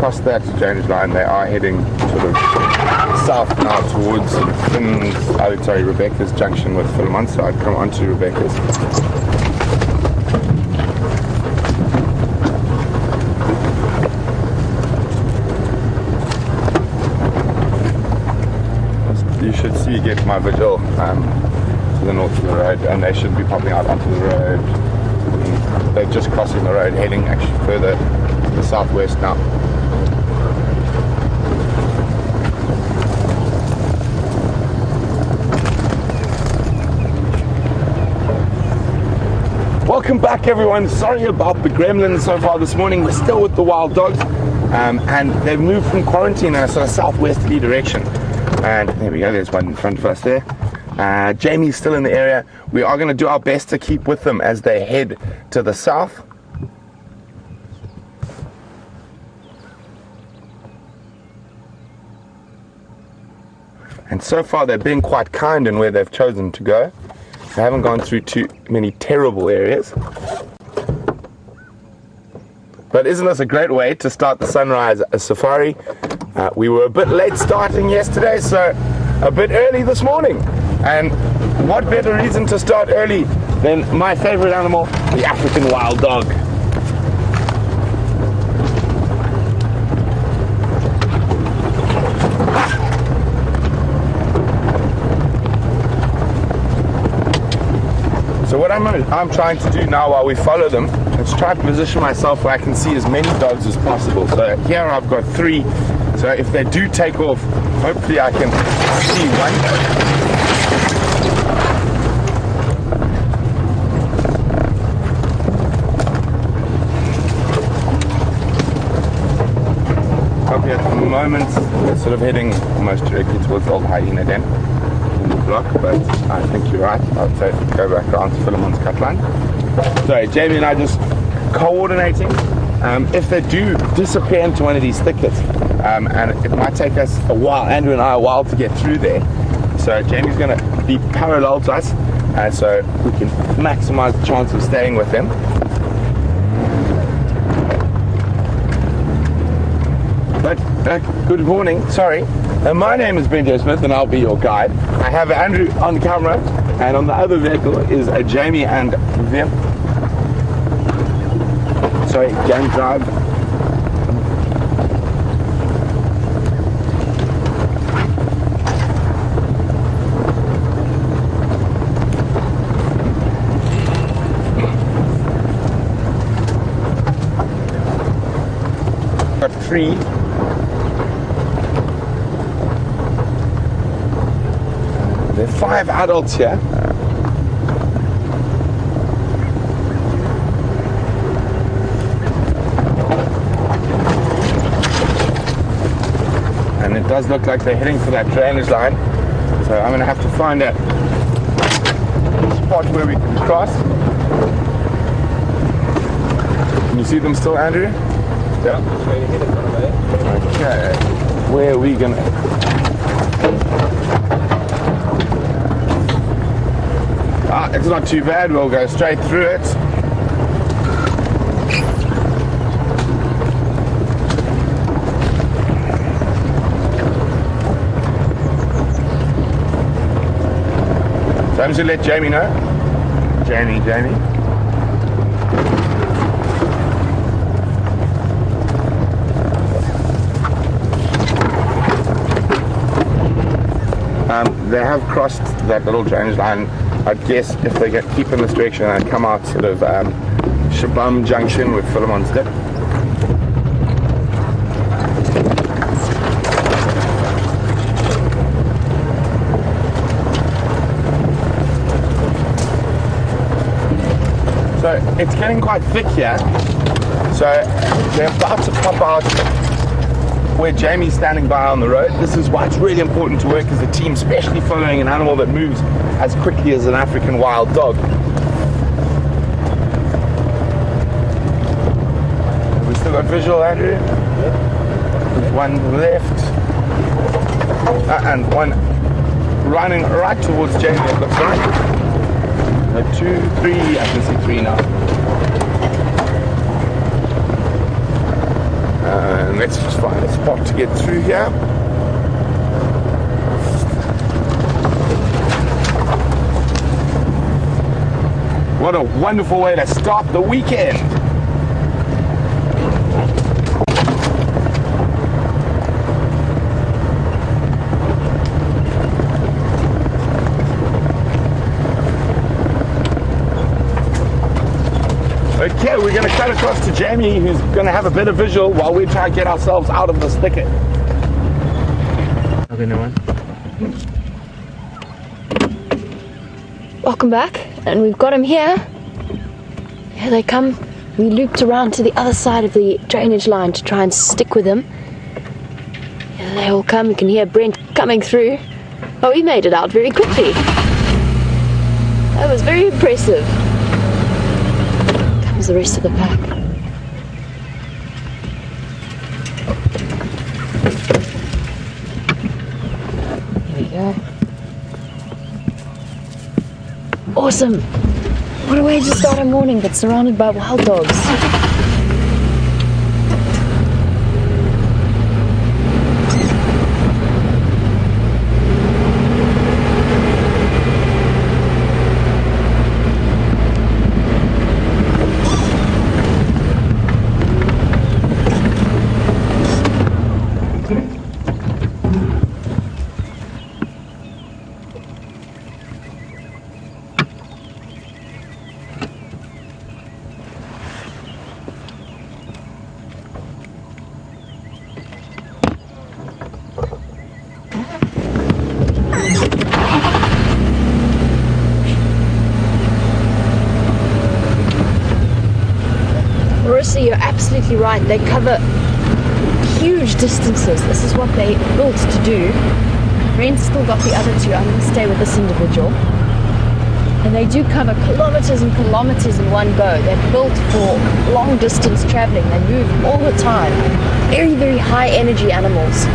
crossed that drainage line. They are heading sort of south now towards Rebecca's junction with Philemon, so I'd come onto Rebecca's. You should see get my vigil to the north of the road, and they should be popping out onto the road. They're just crossing the road, heading actually further to the southwest now. Welcome back, everyone. Sorry about the gremlins so far this morning. We're still with the wild dogs, and they've moved from quarantine in a sort of southwesterly direction. And there we go, there's one in front of us there. Jamie's still in the area. We are going to do our best to keep with them as they head to the south. And so far they've been quite kind in where they've chosen to go. They haven't gone through too many terrible areas. But isn't this a great way to start the sunrise safari? We were a bit late starting yesterday, so a bit early this morning. And what better reason to start early than my favorite animal, the African wild dog. So what I'm trying to do now while we follow them is try to position myself where I can see as many dogs as possible. So here I've got 3. So if they do take off, hopefully I can see one. Okay, at the moment we're sort of heading almost directly towards Old Hyena Den in the block, but I think you're right. I'd say go back around to Philemon's cut line. So Jamie and I just coordinating. If they do disappear into one of these thickets, and it might take us a while, Andrew and I, a while to get through there. So Jamie's going to be parallel to us, so we can maximize the chance of staying with them. But good morning, sorry. My name is Ben J. Smith and I'll be your guide. I have Andrew on the camera, and on the other vehicle is Jamie and Vivian. Sorry, James Drive. Got 3. There are 5 adults here. And it does look like they're heading for that drainage line. So I'm going to have to find a spot where we can cross. Can you see them still, Andrew? Yeah. Okay. Where are we going to... it's not too bad. We'll go straight through it. So I'm just going to let Jamie know. Jamie. They have crossed that little drainage line. I'd guess if they keep in this direction and come out sort of Shabam Junction with Philemon's Dip. So it's getting quite thick here. So they're about to pop out where Jamie's standing by on the road. This is why it's really important to work as a team, especially following an animal that moves as quickly as an African wild dog. Have we still got visual, Andrew? There's one left. And one running right towards Jamie, it looks like. 2, 3, I can see 3 now. And let's just find a spot to get through here. What a wonderful way to start the weekend. Okay, we're going to cut across to Jamie, who's going to have a better visual while we try to get ourselves out of this thicket. Okay, no one. Welcome back, and we've got him here. Here they come. We looped around to the other side of the drainage line to try and stick with them. Here they all come. You can hear Brent coming through. Oh, he made it out very quickly. That was very impressive. Comes the rest of the pack. Here we go. Awesome! What a way to start a morning, but surrounded by wild dogs. You're absolutely right. They cover huge distances. This is what they built to do. Brent's still got the other two. I'm going to stay with this individual. And they do cover kilometers and kilometers in one go. They're built for long distance traveling. They move all the time. Very, very high energy animals.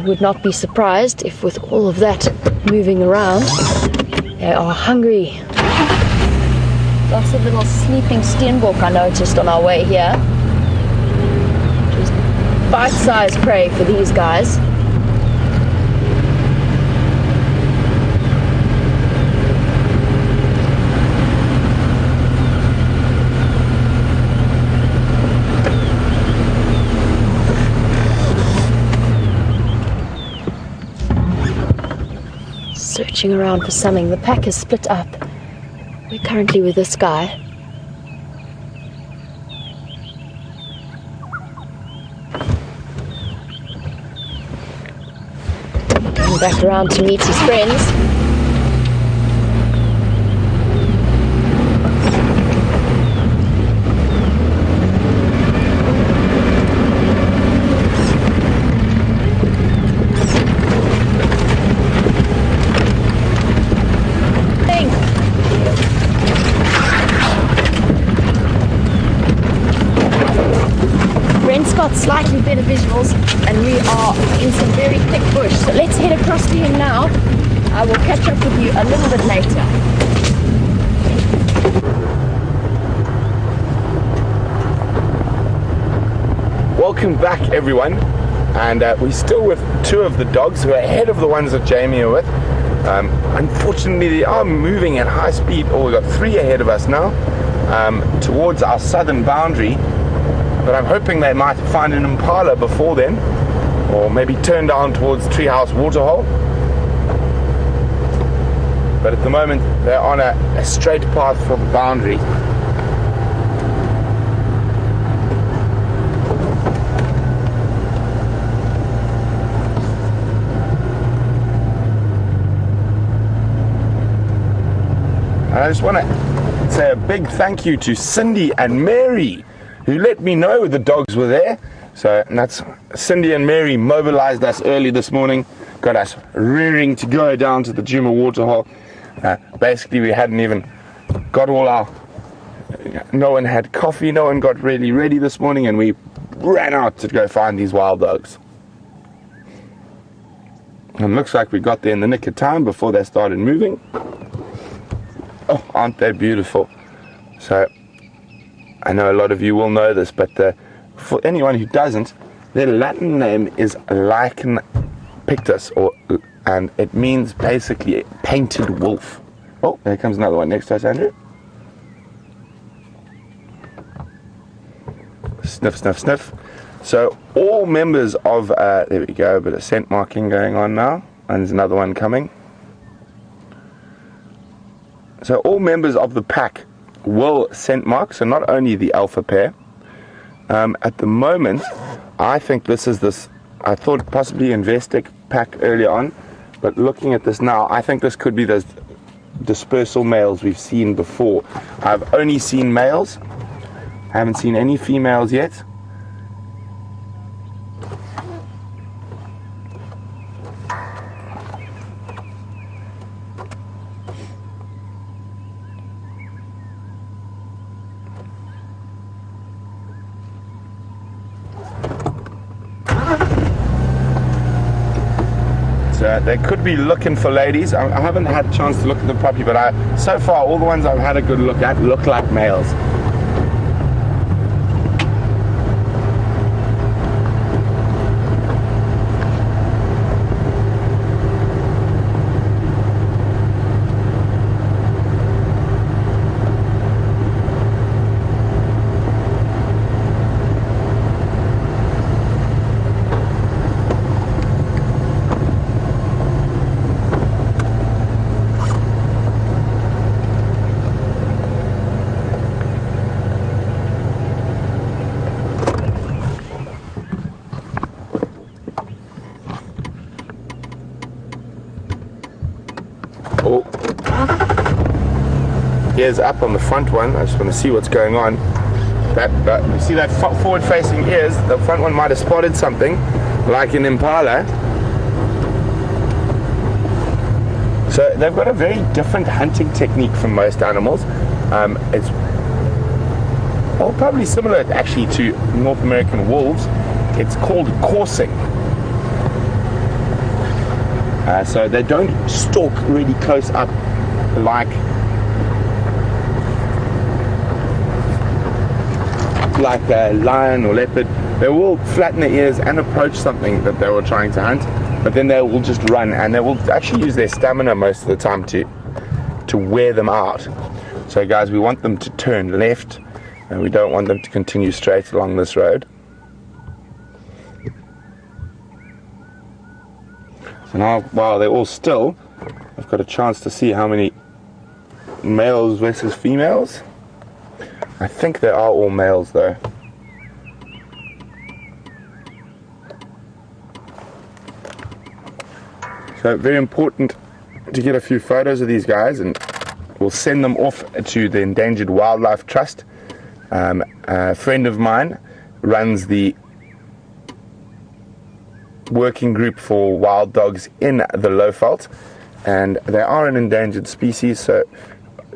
Would not be surprised if with all of that moving around they are hungry. Lots of little sleeping steenbok I noticed on our way here. Just bite-sized prey for these guys. Searching around for something. The pack is split up. We're currently with this guy. Coming back around to meet his friends. Slightly better visuals, and we are in some very thick bush, so let's head across to him now. I will catch up with you a little bit later. Welcome back, everyone, and we're still with two of the dogs who are ahead of the ones that Jamie are with. Unfortunately, they are moving at high speed. We've got three ahead of us now, towards our southern boundary. But I'm hoping they might find an impala before then, or maybe turn down towards Treehouse Waterhole. But at the moment, they're on a straight path for the boundary. And I just want to say a big thank you to Cindy and Mary, who let me know the dogs were there. So that's Cindy and Mary mobilized us early this morning, got us rearing to go down to the Djuma waterhole. Basically, we hadn't even got all our, no one had coffee, no one got really ready this morning, and we ran out to go find these wild dogs. And looks like we got there in the nick of time before they started moving. Oh, aren't they beautiful? So I know a lot of you will know this, but for anyone who doesn't, their Latin name is Lichen pictus, and it means basically painted wolf. Oh, there comes another one next to us, Andrew. Sniff, sniff, sniff. So all members of, there we go, a bit of scent marking going on now, and there's another one coming. So all members of the pack will scent mark, so not only the alpha pair. At the moment, I think this is this, I thought possibly Investec pack earlier on, but looking at this now, I think this could be those dispersal males we've seen before. I've only seen males, haven't seen any females yet. They could be looking for ladies. I haven't had a chance to look at them properly, but so far all the ones I've had a good look at look like males. Ears up on the front one. I just want to see what's going on. You see that forward-facing ears? The front one might have spotted something, like an impala. So they've got a very different hunting technique from most animals. It's probably similar actually to North American wolves. It's called coursing. So they don't stalk really close up like a lion or leopard. They will flatten their ears and approach something that they were trying to hunt, but then they will just run, and they will actually use their stamina most of the time to wear them out. So guys, we want them to turn left, and we don't want them to continue straight along this road. So now, while they're all still, I've got a chance to see how many males versus females. I think they are all males though. So very important to get a few photos of these guys, and we'll send them off to the Endangered Wildlife Trust. A friend of mine runs the working group for wild dogs in the Lowveld, and they are an endangered species, so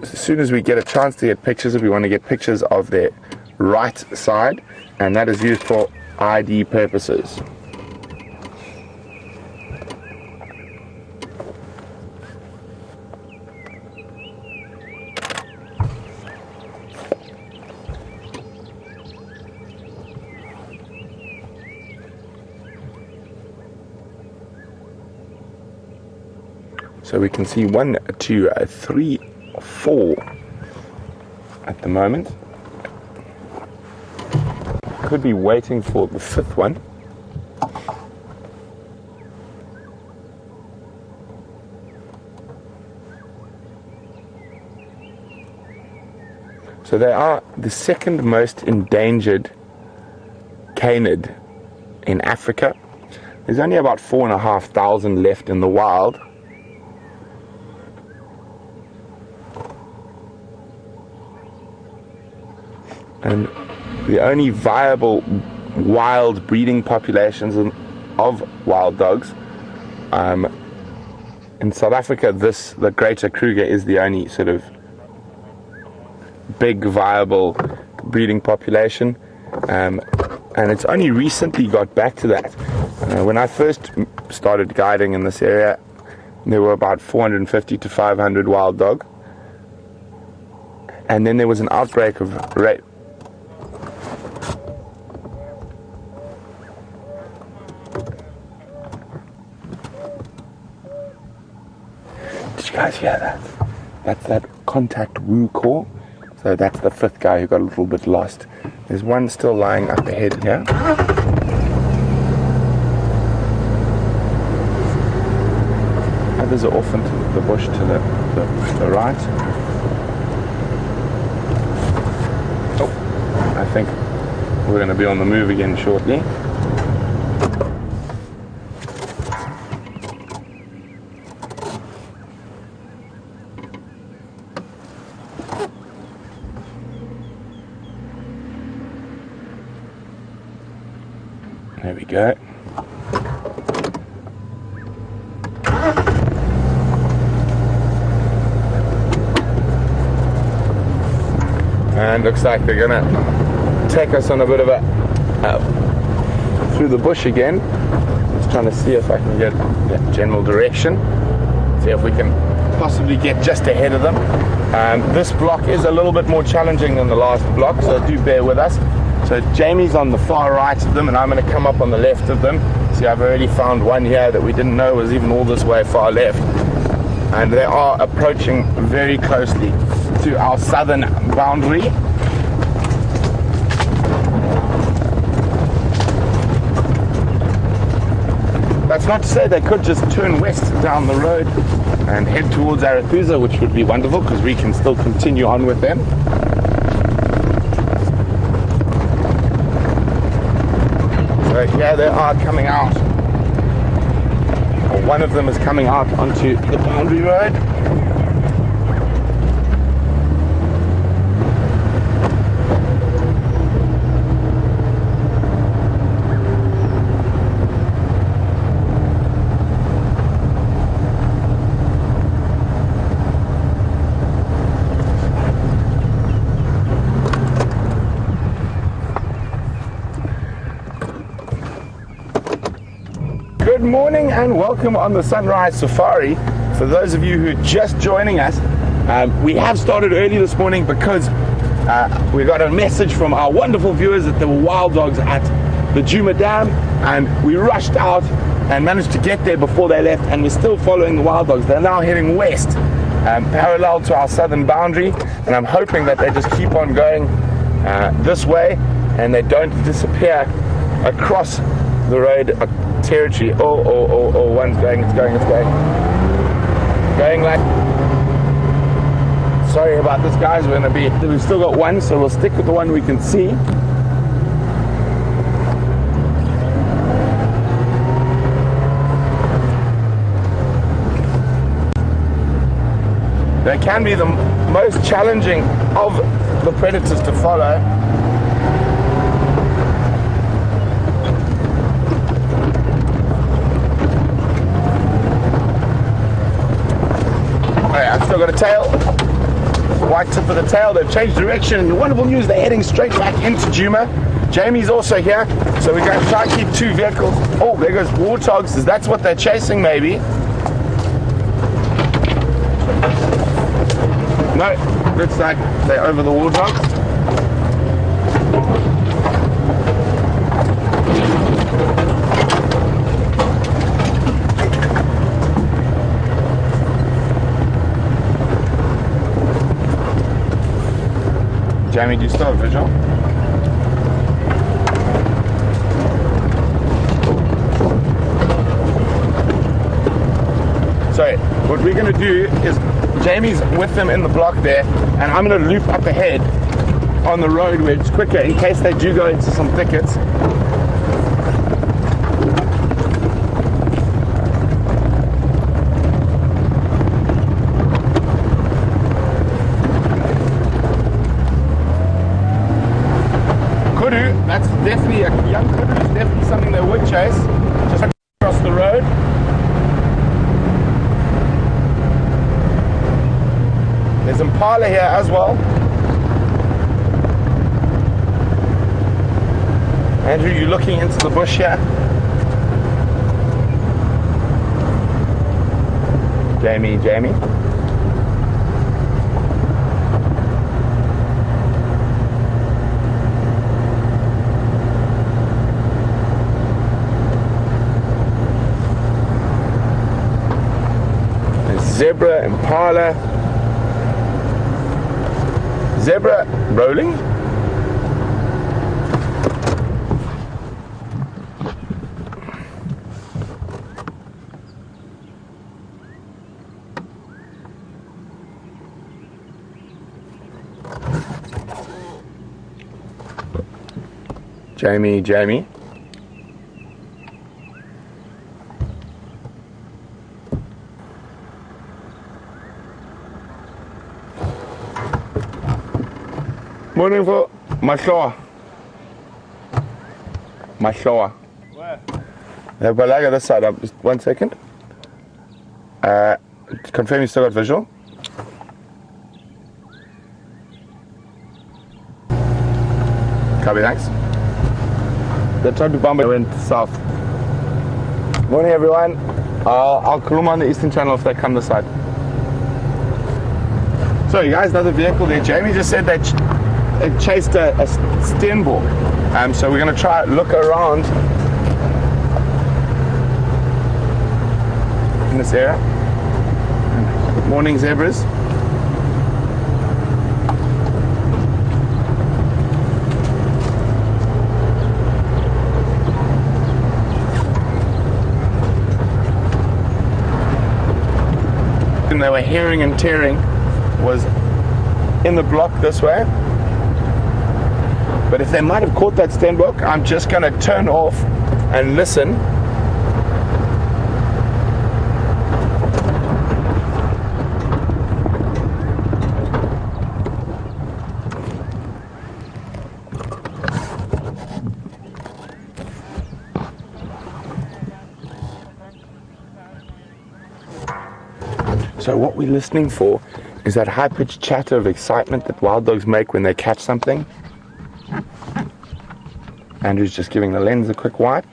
as soon as we get a chance to get pictures, we want to get pictures of their right side, and that is used for ID purposes. So we can see 1, 2, 3, 4 at the moment. Could be waiting for the 5th one. So they are the second most endangered canid in Africa. There's only about 4,500 left in the wild. And the only viable wild breeding populations of wild dogs in South Africa, the greater Kruger is the only sort of big viable breeding population, and it's only recently got back to that. When I first started guiding in this area, there were about 450 to 500 wild dog. and then there was an outbreak of rape. Did you guys hear that? That's that contact woo call. So that's the fifth guy who got a little bit lost. There's one still lying up ahead here. Others are off into the bush to the right. Oh, I think we're going to be on the move again shortly. There we go. And looks like they're gonna take us on a bit of a through the bush again. Just trying to see if I can get that general direction. See if we can possibly get just ahead of them. This block is a little bit more challenging than the last block, so do bear with us. So Jamie's on the far right of them, and I'm going to come up on the left of them. See, I've already found one here that we didn't know was even all this way far left. And they are approaching very closely to our southern boundary. That's not to say they could just turn west down the road and head towards Arathusa, which would be wonderful because we can still continue on with them. So yeah, they are coming out. Or one of them is coming out onto the boundary road. Good morning and welcome on the Sunrise Safari. For those of you who are just joining us, we have started early this morning because we got a message from our wonderful viewers that there were wild dogs at the Djuma Dam, and we rushed out and managed to get there before they left, and we're still following the wild dogs. They're now heading west, parallel to our southern boundary, and I'm hoping that they just keep on going this way and they don't disappear across the road territory. Oh, one's going, it's going. Going like... Sorry about this, guys. We've still got one, so we'll stick with the one we can see. They can be the most challenging of the predators to follow. I've still got a tail, white tip of the tail. They've changed direction, and the wonderful news, they're heading straight back into Djuma. Jamie's also here, so we're going to try and keep two vehicles. Oh, there goes warthogs. That's what they're chasing, maybe. No, looks like they're over the warthogs. Jamie, do you still have visual? So what we're going to do is, Jamie's with them in the block there, and I'm going to loop up ahead on the road where it's quicker in case they do go into some thickets. That's definitely a young kudu. It's definitely something they would chase. Just across the road. There's impala here as well. Andrew, you looking into the bush here? Jamie. zebra, impala, zebra rolling. Jamie. Morning for Mashoa. Where? Yeah, but I got this side up. Just 1 second. Confirm you still got visual. Copy, thanks. The Tugby bomber went south. Morning, everyone. I'll call them on the Eastern Channel if they come this side. So, you guys, another vehicle there. Jamie just said they chased a Stenbok. So we're going to try look around in this area. Good morning, zebras. They were herring and tearing was in the block this way, but if they might have caught that Stenbok, I'm just going to turn off and listen. So what we're listening for is that high-pitched chatter of excitement that wild dogs make when they catch something. Andrew's just giving the lens a quick wipe.